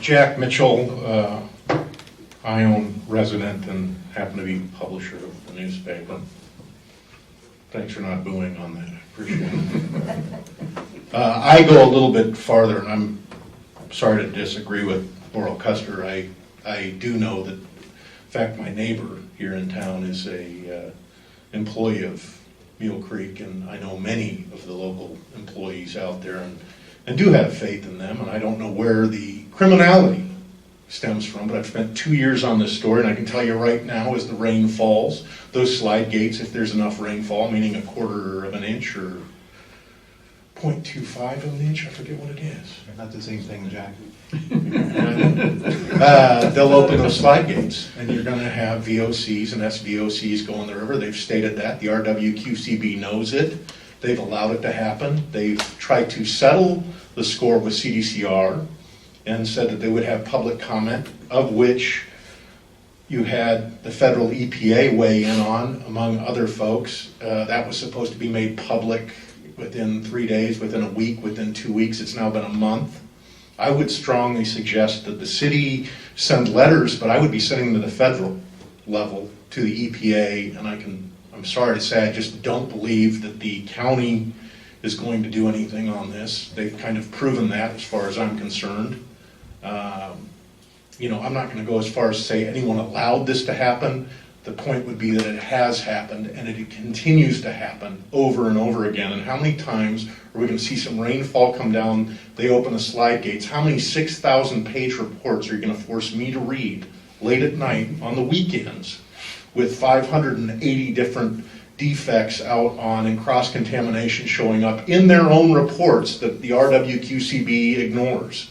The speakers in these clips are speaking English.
Jack Mitchell, Ione resident and happen to be publisher of the newspaper. Thanks for not booing on that, I appreciate it. I go a little bit farther, and I'm sorry to disagree with Laurel Custer. I do know that, in fact, my neighbor here in town is a employee of Mule Creek, and I know many of the local employees out there and do have faith in them, and I don't know where the criminality stems from, but I've spent 2 years on this story, and I can tell you right now, as the rain falls, those slide gates, if there's enough rainfall, meaning 1/4 of an inch or 0.25 of an inch, I forget what it is. Not the same thing, Jack. They'll open those slide gates, and you're going to have VOCs and SVOCs go in the river. They've stated that. The RWQCB knows it. They've allowed it to happen. They've tried to settle the score with CDCR and said that they would have public comment, of which you had the federal EPA weigh in on, among other folks. That was supposed to be made public within 3 days, within a week, within 2 weeks. It's now been a month. I would strongly suggest that the city send letters, but I would be sending them to the federal level, to the EPA, and I'm sorry to say, I just don't believe that the county is going to do anything on this. They've kind of proven that as far as I'm concerned. I'm not going to go as far as to say anyone allowed this to happen. The point would be that it has happened, and it continues to happen over and over again. And how many times are we going to see some rainfall come down, they open the slide gates? How many 6,000-page reports are you going to force me to read late at night on the weekends with 580 different defects out on and cross-contamination showing up in their own reports that the RWQCB ignores?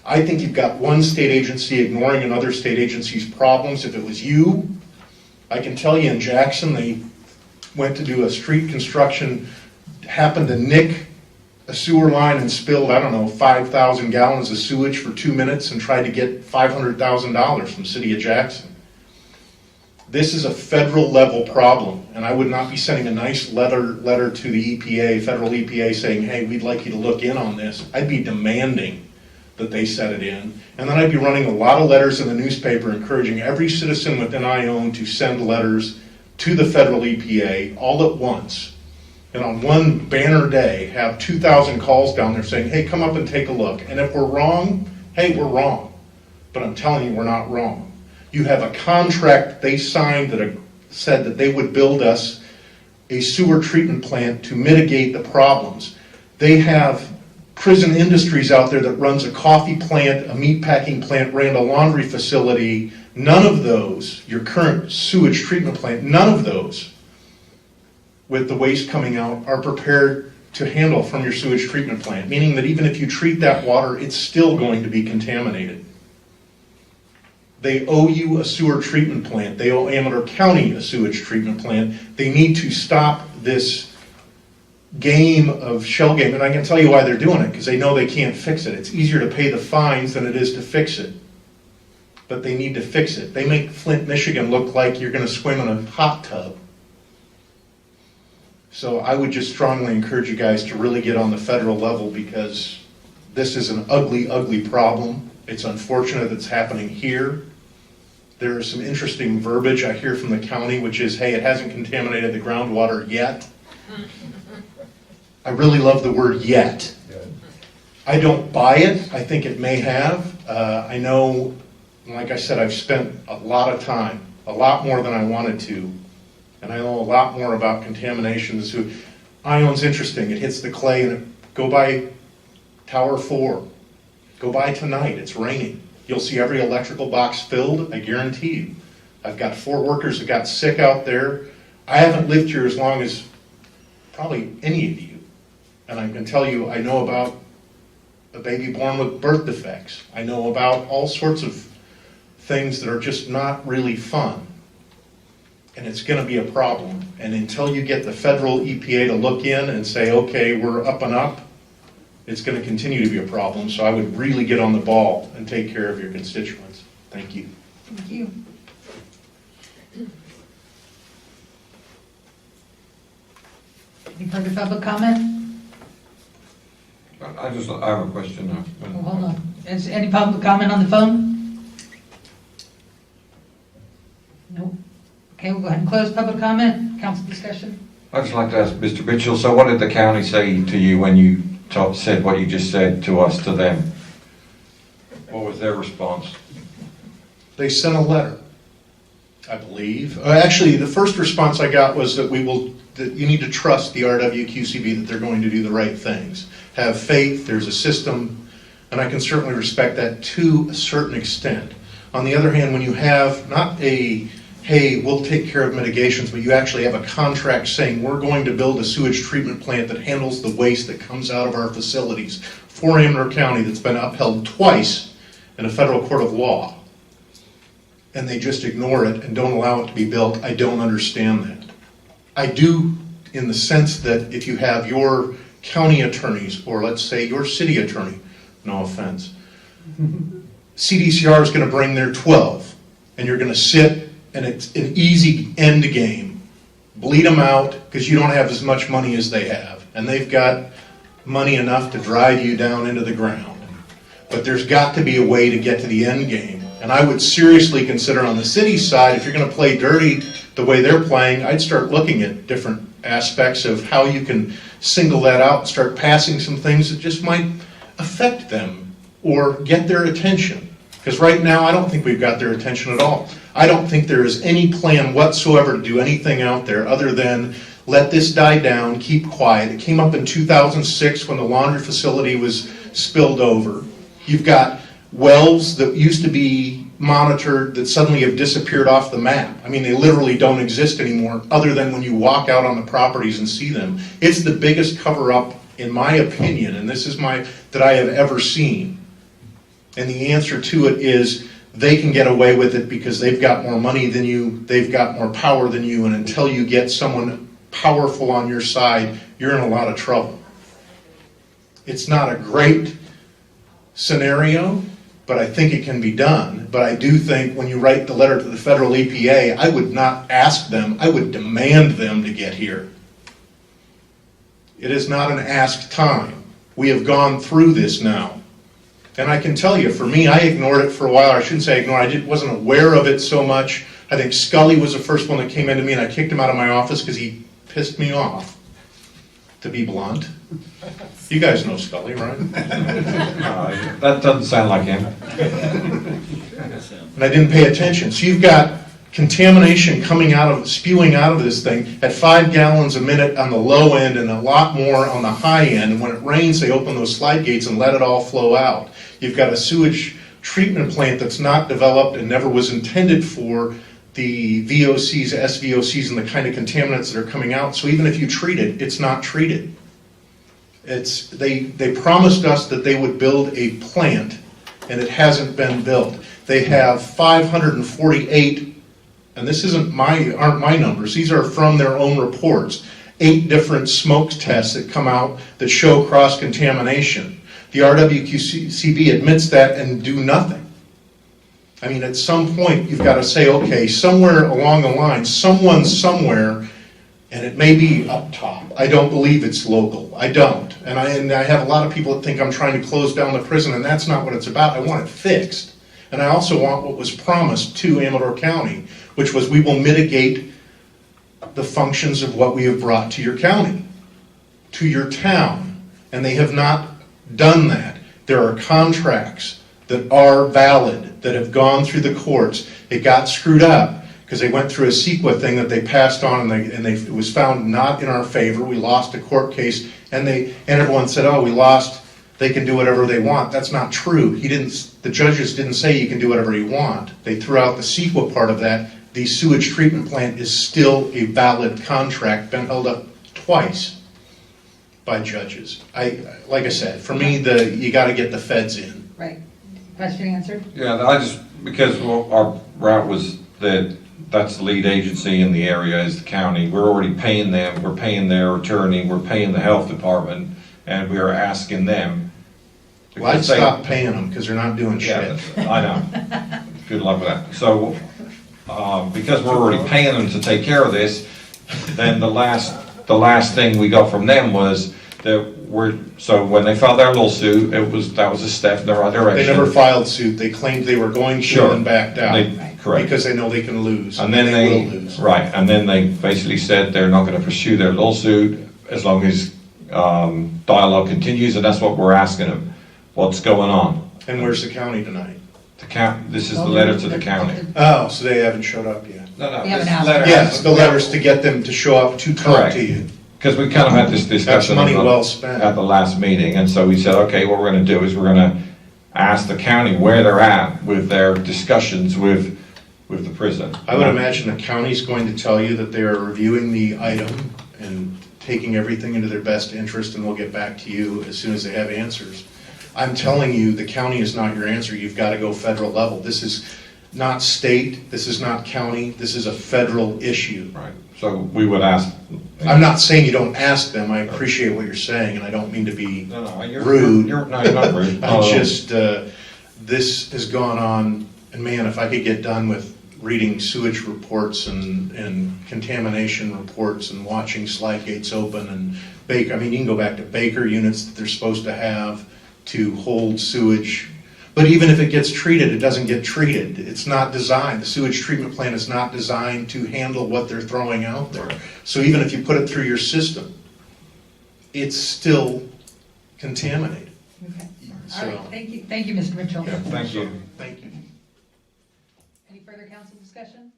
I think you've got one state agency ignoring another state agency's problems. If it was you, I can tell you in Jackson, they went to do a street construction, happened to nick a sewer line and spilled, 5,000 gallons of sewage for 2 minutes and tried to get $500,000 from the city of Jackson. This is a federal level problem, and I would not be sending a nice letter to the EPA, federal EPA, saying, hey, we'd like you to look in on this. I'd be demanding that they set it in. And then I'd be running a lot of letters in the newspaper encouraging every citizen within Ione to send letters to the federal EPA all at once. And on one banner day, have 2,000 calls down there saying, hey, come up and take a look. And if we're wrong, hey, we're wrong. But I'm telling you, we're not wrong. You have a contract they signed that said that they would build us a sewer treatment plant to mitigate the problems. They have Prison Industries out there that runs a coffee plant, a meat packing plant, ran a laundry facility. None of those, your current sewage treatment plant, none of those with the waste coming out are prepared to handle from your sewage treatment plant, meaning that even if you treat that water, it's still going to be contaminated. They owe you a sewer treatment plant. They owe Amador County a sewage treatment plant. They need to stop this game of shell game, and I can tell you why they're doing it, because they know they can't fix it. It's easier to pay the fines than it is to fix it. But they need to fix it. They make Flint, Michigan look like you're going to swim in a hot tub. So I would just strongly encourage you guys to really get on the federal level, because this is an ugly, ugly problem. It's unfortunate it's happening here. There is some interesting verbiage I hear from the county, which is, hey, it hasn't contaminated the groundwater yet. I really love the word yet. I don't buy it. I think it may have. I know, like I said, I've spent a lot of time, a lot more than I wanted to, and I know a lot more about contamination. Ione's interesting. It hits the clay, and go by Tower 4. Go by tonight. It's raining. You'll see every electrical box filled, I guarantee you. I've got 4 workers that got sick out there. I haven't lived here as long as probably any of you. And I can tell you, I know about a baby born with birth defects. I know about all sorts of things that are just not really fun. And it's going to be a problem. And until you get the federal EPA to look in and say, okay, we're up and up, it's going to continue to be a problem. So I would really get on the ball and take care of your constituents. Thank you. Thank you. Any further public comment? I have a question now. Well, hold on. Is any public comment on the phone? Nope. Okay, we'll go ahead and close public comment. Council discussion. I'd just like to ask Mr. Mitchell, so what did the county say to you when you said what you just said to us to them? What was their response? They sent a letter, I believe. Actually, the first response I got was that that you need to trust the RWQCB, that they're going to do the right things. Have faith, there's a system, and I can certainly respect that to a certain extent. On the other hand, when you have not a, hey, we'll take care of mitigations, but you actually have a contract saying we're going to build a sewage treatment plant that handles the waste that comes out of our facilities for Amador County that's been upheld twice in a federal court of law, and they just ignore it and don't allow it to be built, I don't understand that. I do, in the sense that if you have your county attorneys, or let's say your city attorney, no offense, CDCR is going to bring their 12, and you're going to sit, and it's an easy end game. Bleed them out, because you don't have as much money as they have, and they've got money enough to drive you down into the ground. But there's got to be a way to get to the end game. And I would seriously consider on the city side, if you're going to play dirty the way they're playing, I'd start looking at different aspects of how you can single that out and start passing some things that just might affect them or get their attention. Because right now, I don't think we've got their attention at all. I don't think there is any plan whatsoever to do anything out there other than let this die down, keep quiet. It came up in 2006 when the laundry facility was spilled over. You've got wells that used to be monitored that suddenly have disappeared off the map. I mean, they literally don't exist anymore other than when you walk out on the properties and see them. It's the biggest cover-up, in my opinion, and this is that I have ever seen. And the answer to it is they can get away with it because they've got more money than you, they've got more power than you, and until you get someone powerful on your side, you're in a lot of trouble. It's not a great scenario, but I think it can be done. But I do think when you write the letter to the federal EPA, I would not ask them, I would demand them to get here. It is not an ask time. We have gone through this now. And I can tell you, for me, I ignored it for a while. I shouldn't say ignored, I wasn't aware of it so much. I think Scully was the first one that came into me, and I kicked him out of my office because he pissed me off, to be blunt. You guys know Scully, right? That doesn't sound like him. And I didn't pay attention. So you've got contamination spewing out of this thing at 5 gallons a minute on the low end and a lot more on the high end. And when it rains, they open those slide gates and let it all flow out. You've got a sewage treatment plant that's not developed and never was intended for the VOCs, SVOCs, and the kind of contaminants that are coming out. So even if you treat it, it's not treated. They promised us that they would build a plant, and it hasn't been built. They have 548, and this aren't my numbers, these are from their own reports, 8 different smoke tests that come out that show cross-contamination. The RWQCB admits that and do nothing. I mean, at some point, you've got to say, okay, somewhere along the line, someone somewhere, and it may be up top. I don't believe it's local. I don't. And I have a lot of people that think I'm trying to close down the prison, and that's not what it's about. I want it fixed. And I also want what was promised to Amador County, which was we will mitigate the functions of what we have brought to your county, to your town. And they have not done that. There are contracts that are valid, that have gone through the courts. It got screwed up because they went through a CEQA thing that they passed on, and it was found not in our favor. We lost a court case, and everyone said, oh, we lost, they can do whatever they want. That's not true. The judges didn't say you can do whatever you want. They threw out the CEQA part of that. The sewage treatment plant is still a valid contract, been held up twice by judges. Like I said, for me, you got to get the feds in. Right. Question answered? Yeah, because our route was that's the lead agency in the area is the county. We're already paying them. We're paying their attorney. We're paying the health department, and we are asking them. Well, I'd stop paying them because they're not doing shit. I know. Good luck with that. So, because we're already paying them to take care of this, then the last thing we got from them was So when they filed their lawsuit, that was a step in the right They direction. never filed suit, they claimed they were going to Sure. and backed out. Correct. Because they know they can lose, And and then they will lose. right, and then they basically said they're not gonna pursue their lawsuit as long as, dialogue continues, and that's what we're asking them. What's going on? And where's the county tonight? This is the letter to the county. Oh, so they haven't showed up yet? No, We haven't this asked. letter. Yes, the letters to get them to show up to talk Correct. to you. Because we kind of had this That's discussion money at well the spent. last meeting, and so we said, okay, what we're gonna do is we're gonna ask the county where they're at with their discussions with the prison. I would imagine the county's going to tell you that they are reviewing the item and taking everything into their best interest, and will get back to you as soon as they have answers. I'm telling you, the county is not your answer. You've got to go federal level. This is not state, this is not county, this is a federal issue. Right, so we would ask. I'm not saying you don't ask them. I appreciate what you're saying, and I don't mean to be No, you're rude. No, you're not rude. I just, this has gone on, and man, if I could get done with reading sewage reports and contamination reports and watching slide gates open and Baker, I mean, you can go back to Baker units that they're supposed to have to hold sewage. But even if it gets treated, it doesn't get treated. It's not designed, the sewage treatment plant is not designed to handle what they're throwing out there. So even if you put it through your system, it's still contaminated. Okay. So- All right, thank you, Mr. Mitchell. Yeah, thank you. Thank you. Any further council discussion?